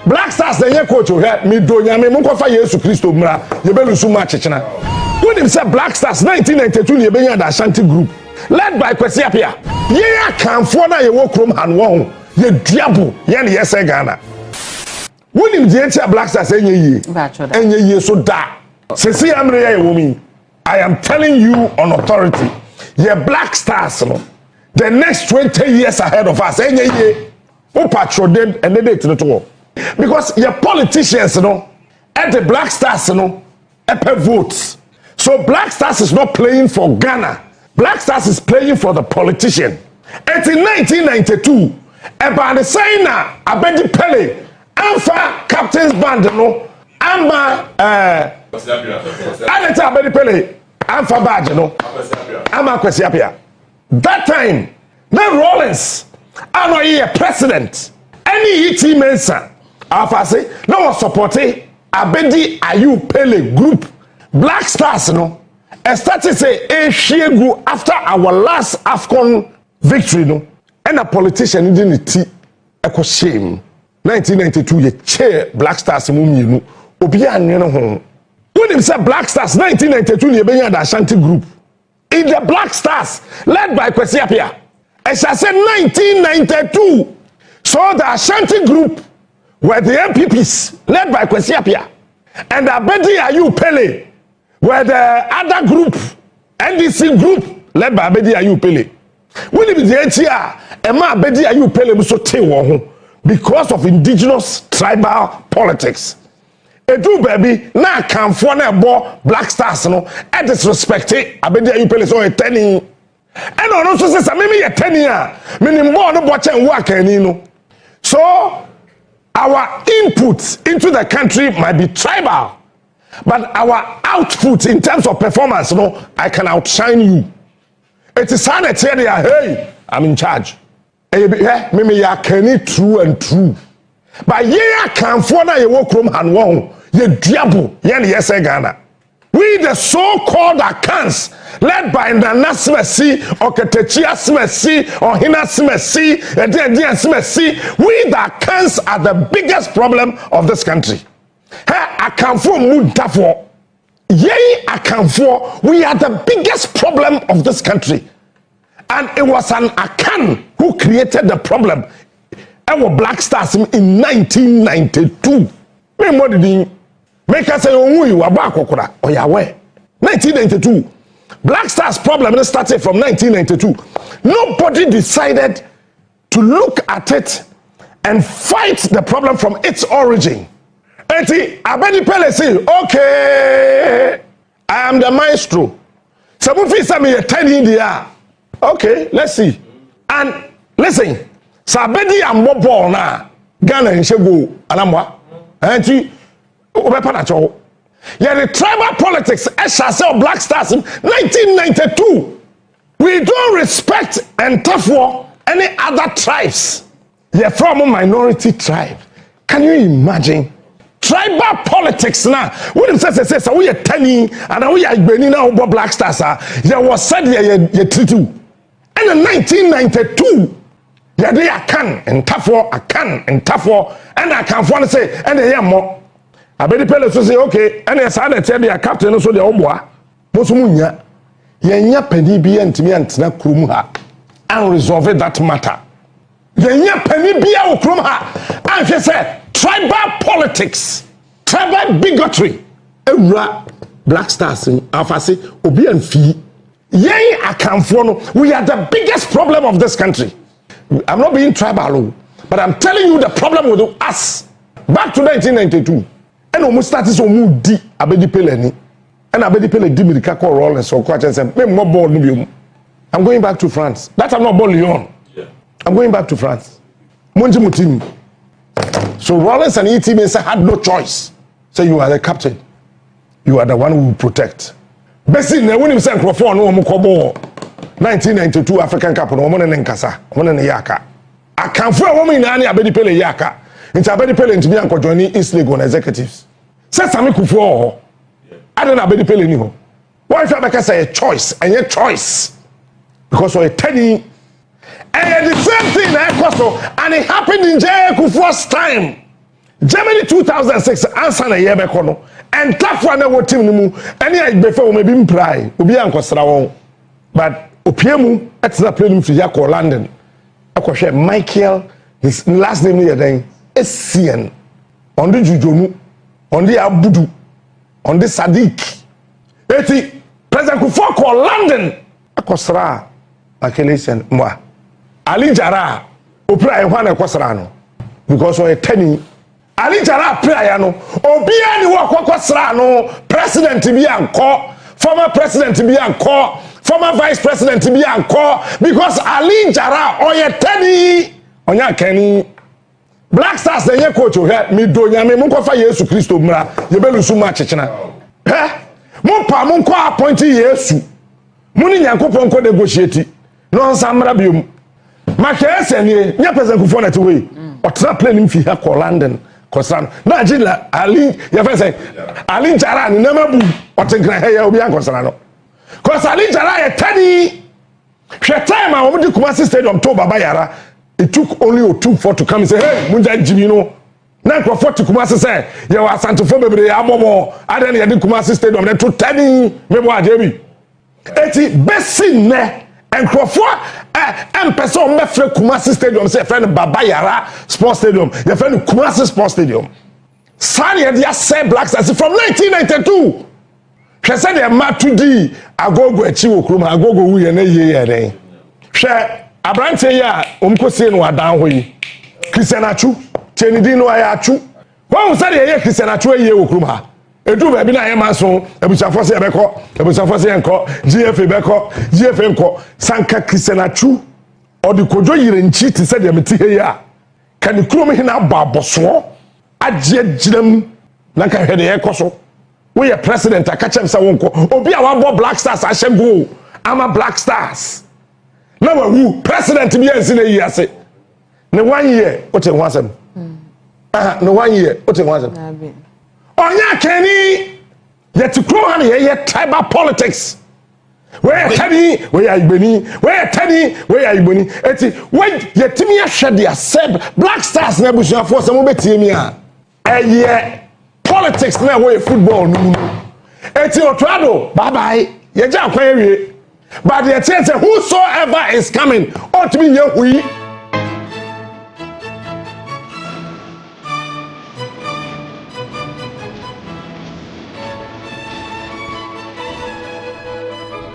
Blackstars the nye coach here me do nyame mo kofa Yesu Kristo mra ye belu su ma chechena when him say Blackstars 1992 ne benya da Ashanti group led by Kwesi Apia ye akanfo na ye wo krom han wo ye duabo ye ne yese Ghana when him dey tia Blackstars enye ye so da sesi amre ye wo mi I am telling you on authority ye Blackstars no the next 20 years ahead of us enye ye o patrol dem and they date to because your politicians, you know, at the Blackstars, you know, epe votes. So Blackstars is not playing for Ghana. Blackstars is playing for the politician. And in 1992, about the saying Abedi Pele, Alpha Captain's Band, you know, Amba, Aneta Abedi Pele, Alpha Badge, you know, Amba Kwesi Apia. That time, the Rollins, I know he a president. Any Mensah. Afase no was supporting Abedi Ayew Pele group Blackstars no started say Eshegu after our last AFCON victory no and a politician didn't echo shame 1992 ye chair Blackstars mu mienu obi anwe no ho when him say Blackstars 1992 ye benya da Ashanti group in the Blackstars led by Kwesi Apia I shall say 1992 so the Ashanti group were the MPPs led by Kwesi Apia and Abedi Ayew Pele were the other group, NDC group led by Abedi Ayew Pele. When it was the NTR, Emma Abedi Ayew Pele was so because of indigenous tribal politics. Edu baby, na kamfo na bo Blackstars no, and disrespected Abedi Ayew Pele so eteni. And on also says, maybe a 10 year, meaning more no watching work and so our input into the country might be tribal, but our output in terms of performance, no, I can outshine you. It is sanity here. Hey, I'm in charge. Maybe you can true and true. But yeah, can for na you walk from and one, you diabo, yes, Ghana. We the so-called Akans, led by non-Asante or Ketechia Smesi or Hina Smesi, we the Akans are the biggest problem of this country. Akanfo mudafo, yei Akanfo, we are the biggest problem of this country. And it was an Akan who created the problem. Our Blackstars in 1992. Make us say, oh, you are back, or you are where? 1992. Blackstars problem started from 1992. Nobody decided to look at it and fight the problem from its origin. Eti Abedi Pele say, okay, I am the maestro. Some of you me 10 in the air. Okay, let's see. And listen, Sabedi and Bobo na Ghana and Shego Alamwa. And yeah, the tribal politics, SSL Blackstars in 1992. We don't respect and tough war any other tribes. They're from a minority tribe. Can you imagine? Tribal politics now. When it says we are 10 and we are Benina over Blackstars, there was said you treat you. And in 1992, yeah, they Akan and tough war, Akan and tough war, and I can't want to say, and they are more. Abedi Pele so say okay and yes I tell their captain so the oboa boso munya yenya pani bia ntimi antena krum ha and resolve that matter yenya pani bia wo krum ha and say tribal politics tribal bigotry ewura Blackstars afase obi anfi yen akamfo no we are the biggest problem of this country. I'm not being tribal but I'm telling you the problem with us back to 1992. And almost started so moody Abedi Pele ni. And Abedi Pele di mirika call Rollins so quite and say, I'm going back to France. That I'm not born Lyon. Yeah. I'm going back to France. Monji Mutimi. So Rollins and ET had no choice. Say you are the captain. You are the one who will protect. Besi ne when him say Crawford no mo kobo 1992 African Cup no mo ne nkasa. Mo ne yaka. Akanfo a wo mi na Abedi Pele yaka. Into Abedi Pele into me and joining East League on executives. Say Sami Kufuor. I don't know Abedi Pele ni ho. Why if I say a choice and your choice? Because we're 10 and the same thing and it happened in J. Kufuor's time. Germany 2006 answer na ye beko no and tafwa na wo team ni mu ene a befa wo mebi mprai obi ankosra won but opiemu etina play nim fi yakọ London akohwe Michael his last name here then Essien on the Jujonu on the Abudu on the Sadiq eti President Kufuor ko London akosra Makelesen mwa Ali Jara opra e hwan akosra no because o tani Ali Jara prayer no obi ani wo akosra no president bi anko former president bi anko former vice president bi anko because Ali Jara oye tani onya kani Blackstars dey coach o he mi do nyame mo ko fa Yesu Kristo mra ye belusu ma chechena he mo pa mo ko appoint Yesu mo ni Nyankopon ko negotiate no nsamra biom makese ni nya person ku for net we otra plane nim fi ha ko London ko san na agila Ali ya fa say Ali Jara ni na mabu otegra he ya obi ankosana no ko Ali Jara ye tani hwe time a wo di Kumasi Stadium to baba yara. It took only 2 for to come and say, hey, Munja Jimmy, no. Now, for 40 Kumasi say, you are Santa Fe, baby, Amomo, I don't need Kumasi Stadium, then to tell me, Meboa, Jamie. Eti, Bessin, ne, and Crawford, and person, Mefre Kumasi Stadium, say, friend Baba Yara Sports Stadium, your friend Kumasi Sports Stadium. Sani, they say Blackstars from 1992. She said, they are mad to D. I go Chiwo Kruma, I go we and a year. Share. Abrante ya omkose no adan hoyi Christian Achu Chenidi no ayachu won say ye Christian Achu ye wokurum ha edu ba bi na ye maso ebuchafo se ebeko ebuchafo se enko GFA beko GFA enko sanka Christian Achu odi kojo yire nchi ti se de meti he ya kan kurom he na baboso agye giram na ka hwede ye koso we ye president akachem se wonko obi a wabo Blackstars ahye go ama Blackstars. Now who president be in the year no 1 year what you want them no 1 year what you want them onya keni yet to grow on here tribal politics where tani where ibeni where tani where ibeni eti when yetimi ahwe dia seb Blackstars na bushia for some betie mi a politics na where football no eti otrado bye bye ye ja kwan ewie. But the chance whosoever is coming ought to be your we.